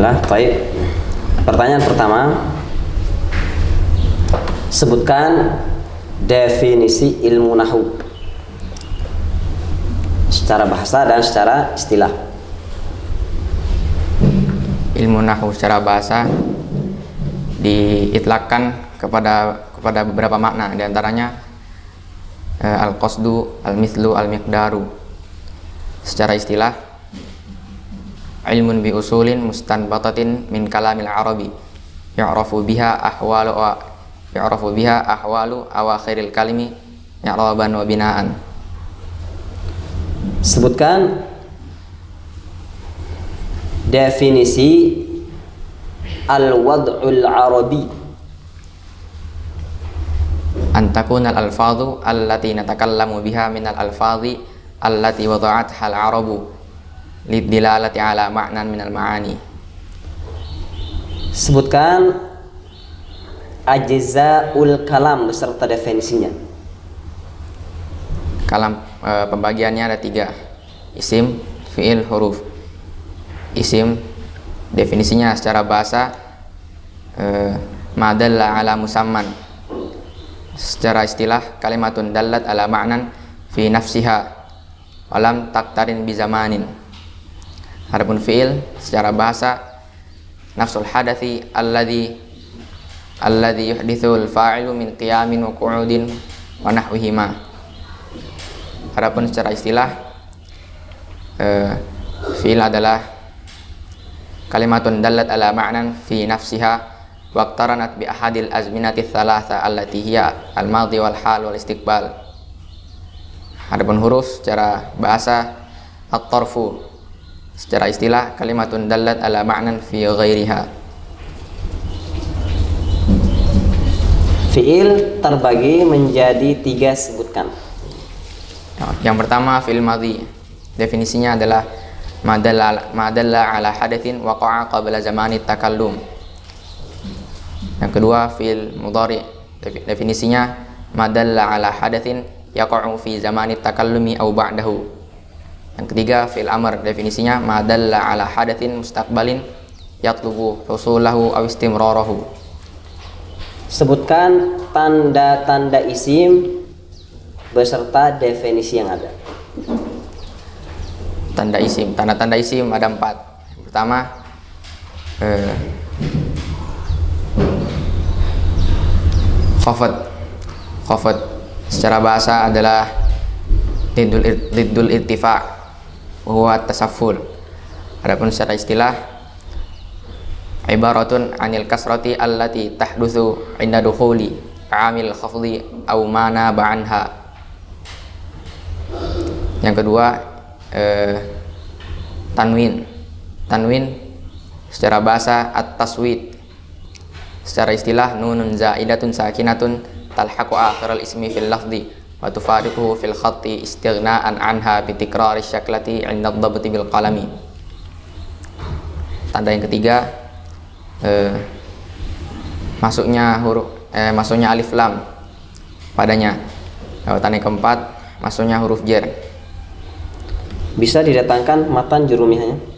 Bismillah. Baik. Pertanyaan pertama, sebutkan definisi ilmu nahwu secara bahasa dan secara istilah. Ilmu nahwu secara bahasa diitlakkan kepada beberapa makna, diantaranya al-qasdu, al-mithlu, al-miqdaru. Secara istilah, ilmun bi usulin mustanbatatin min kalamil arabi yu'rafu biha ahwalu awakhiril kalimi i'raban wa binaan. Sebutkan definisi al-wad'ul arabi. Antakun al-alfadhu allati natakallamu biha min al-alfadhi allati wada'atha al-arabu lidilalati ala ma'nan min al-ma'ani. Sebutkan ajza'ul kalam beserta definisinya. Kalam pembagiannya ada 3: isim, fi'il, huruf. Isim definisinya secara bahasa ma dalla ala musamman. Secara istilah, kalimatun dallat ala ma'nan fi nafsiha walam taktarin bi zamanin. Adapun fi'il secara bahasa, nafsul hadathi alladhi yuhdithul fa'ilu min qiyamin wa qu'udin wa nahwihima. Adapun secara istilah, fi'il adalah kalimatun dallat ala ma'nan fi nafsiha waqtaranat bi ahadil azminati thalatha allati hiya al-madhi wal hal wal istiqbal. Adapun huruf secara bahasa, at-tarfu. Secara istilah, kalimatun dallat ala ma'nan fi ghairiha. Fi'il terbagi menjadi 3, sebutkan. Yang pertama, fi'il madhi. Definisinya adalah ma dalla ala hadatsin waqa'a qabla zamani takallum. Yang kedua, fi'il mudhari. Definisinya ma dalla ala hadatsin yaqa'u fi zamani takallumi aw ba'dahu. Yang ketiga, fi'il amr. Definisinya ma dalla ala hadatsin mustaqbalin yatlubu husulahu aw istimrarahu. Sebutkan tanda-tanda isim beserta definisi yang ada. Tanda-tanda isim ada 4. Yang pertama, khafad secara bahasa adalah diddul irtifa' wa huwa tasafful. Adapun secara istilah, ibaratun anil kasrati allati tahdutsu inda dukhuli amil khafdi aw mana ba'anha. Yang kedua, tanwin secara bahasa at-taswid. Secara istilah, nunun zaidatun sakinatun talhaqu akhiral ismi fil lafzi wa tufariquhu fil khatti istighna'an anha bi tikrari syaklati 'inda ad-dabti bil qalami. Tanda yang ketiga, masuknya alif lam padanya. Tanda yang keempat, masuknya huruf jar. Bisa didatangkan matan jurumiyahnya.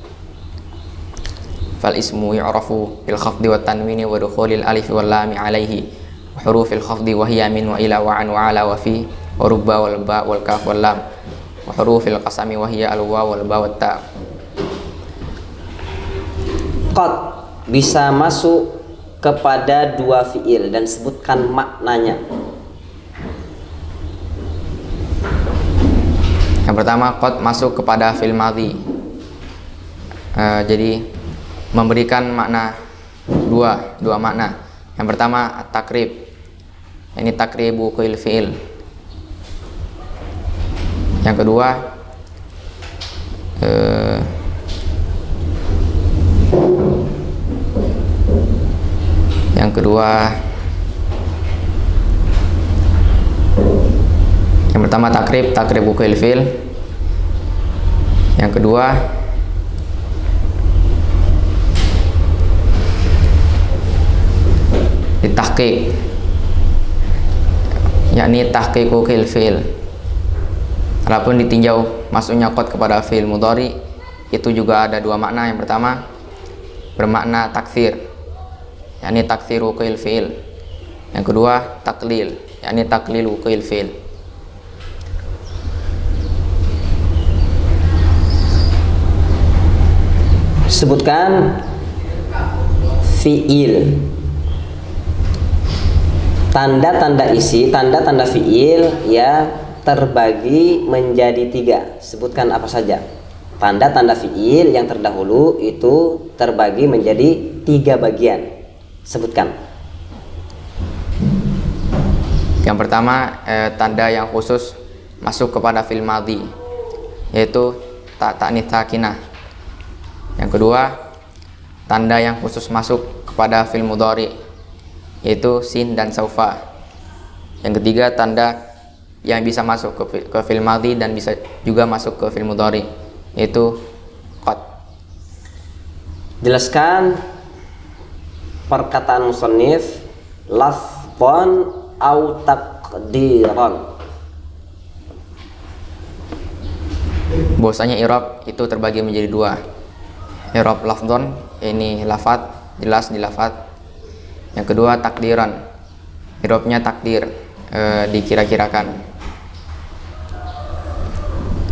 Fal ismu yu'rafu bil khafdi wat tanwini wa dukhulil alif wal lam alaihi wa hurufil khafdi wa hiya min wa ila wa an wa ala wa fi wa rubba wal ba wal kaf wal lam wa hurufil qasami wa hiya al waw wal ba wat ta. Qad bisa masuk kepada 2 fi'il dan sebutkan maknanya. Yang pertama, qad masuk kepada fi'il madhi. Jadi memberikan makna dua makna. Yang pertama, at-takrib. Ini takribu kuil fi'il. Yang kedua, yang pertama takribu kuil fi'il. Yang kedua, ditahqiq, yakni tahqiqu kuil fi'il. Adapun ditinjau masuknya qad kepada fi'il mudhari, itu juga ada 2 makna. Yang pertama, bermakna takfir, yakni takfir wuqu'il fi'il. Yang kedua taklil, yakni taklil wuqu'il fi'il. Sebutkan fi'il. Tanda-tanda isi, tanda-tanda fi'il ya terbagi menjadi 3. Sebutkan apa saja. Tanda-tanda fi'il yang terdahulu itu terbagi menjadi 3 bagian. Sebutkan. Yang pertama tanda yang khusus masuk kepada fi'il madhi, yaitu ta'nits sakinah. Yang kedua tanda yang khusus masuk kepada fi'il mudhari, yaitu sin dan saufa. Yang ketiga tanda yang bisa masuk ke fi'il madhi dan bisa juga masuk ke fi'il mudhari, yaitu qad. Jelaskan perkataan musannif lafdhan au taqdiran. Bahwasanya i'rab itu terbagi menjadi 2. I'rab lafdhan, ini lafaz, jelas di lafaz. Yang kedua takdiran, i'rabnya takdir, dikira-kirakan.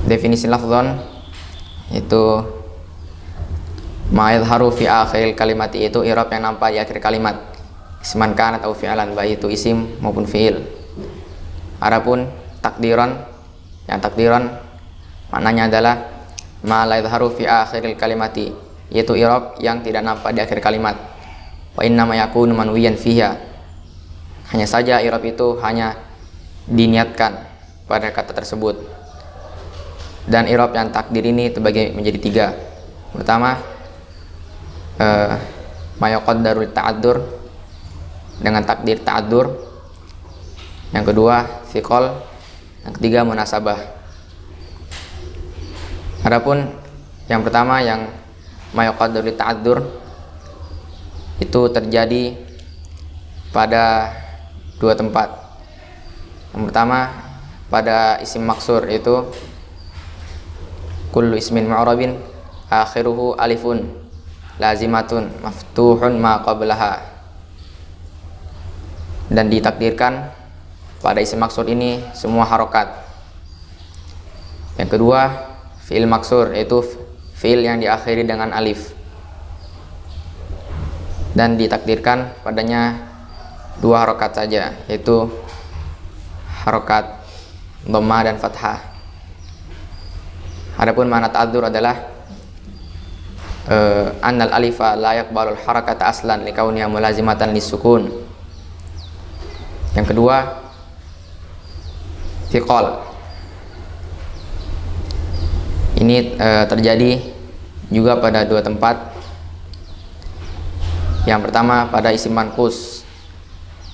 Definisi lafdhan itu ma yadhharu fi akhir kalimat, itu i'rab yang nampak di akhir kalimat, isman kanat atau fi'lan, baik itu isim maupun fi'il. Adapun takdiran, yang takdiran maknanya adalah ma la yadhharu fi akhir kalimati, yaitu i'rab yang tidak nampak di akhir kalimat. Wa inna ma yakunu manwiyan fiha, hanya saja i'rab itu hanya diniatkan pada kata tersebut. Dan i'rab yang takdir ini terbagi menjadi 3. Pertama ma yuqaddaru ta'addur, dengan takdir ta'addur. Yang kedua thiqal. Yang ketiga munasabah. Adapun yang pertama yang ma yuqaddaru ta'addur itu terjadi pada 2 tempat. Yang pertama pada isim maksur, yaitu kullu ismin mu'rabin akhiruhu alifun lazimatun maftuhun ma qablaha, dan ditakdirkan pada isim maksur ini semua harokat. Yang kedua fi'il maksur, yaitu fi'il yang diakhiri dengan alif, dan ditakdirkan padanya 2 harokat saja, yaitu harokat dhammah dan fathah. Adapun makna ta'adzur adalah annal alifa la yaqbalul harakata aslan likauniha mulazimatan lisukun. Yang kedua thiqal. Ini terjadi juga pada 2 tempat. Yang pertama pada isim manqus,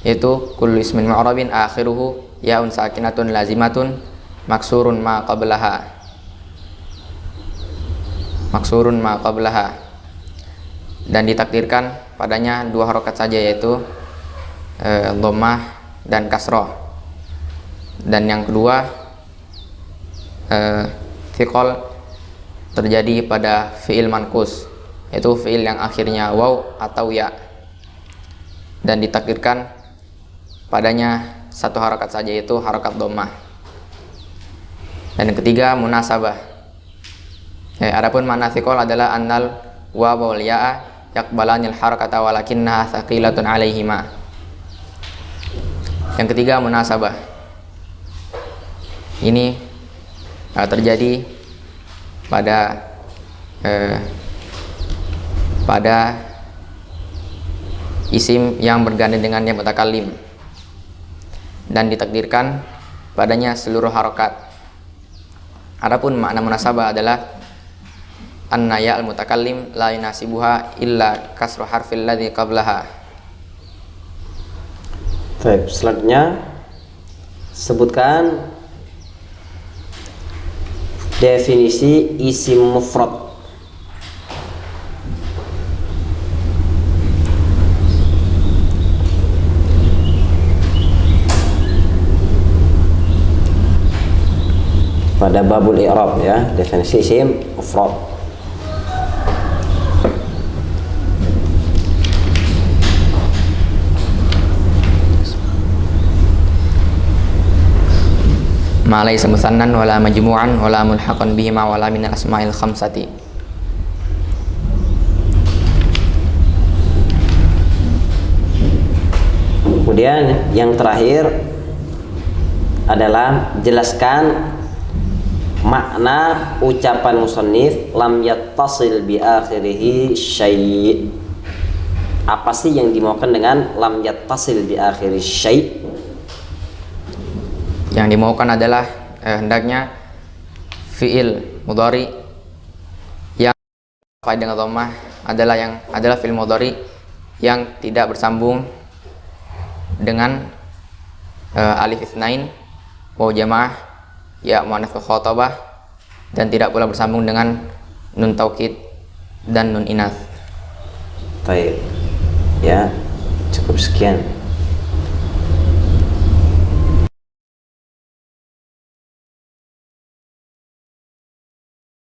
yaitu kullu ismin mu'rabin akhiruhu yaun sakinatun lazimatun maksurun ma qablaha, maksurun ma qablaha, dan ditakdirkan padanya 2 harokat saja, yaitu dhammah dan kasroh. Dan yang kedua thiqal terjadi pada fi'il manqus, yaitu fi'il yang akhirnya waw atau ya, dan ditakdirkan padanya 1 harokat saja, yaitu harokat dhammah. Dan yang ketiga munasabah. Adapun makna thiqal adalah annal waw wal ya'a yaqbalanil harakata walakinnaha thaqilatun alaihima. Yang ketiga munasabah. Ini terjadi pada isim yang bergandeng dengan yang mutakallim, dan ditakdirkan padanya seluruh harokat. Adapun makna munasabah adalah anna ya al-mutakallim la yunasibuha illa kasru harfil ladzi qablaha. Baik, selanjutnya sebutkan definisi isim mufrad. Pada babul i'rab ya, definisi isim mufrad. ma laysa musannan wala majmu'an wala mulhaqan bihima wala min asma'il khamsati. Kemudian yang terakhir adalah jelaskan makna ucapan musannif lam yattasil bi akhirih syai'. Apa sih yang dimaukan dengan lam yattasil bi akhirih syai'? Yang dimaukan adalah hendaknya fiil mudhari yang fa'il dengan dhammah adalah fiil mudhari yang tidak bersambung dengan alif itsnain, waw jamaah, ya muannats mukhatabah, dan tidak pula bersambung dengan nun taukid dan nun inath. Baik. Ya, cukup sekian.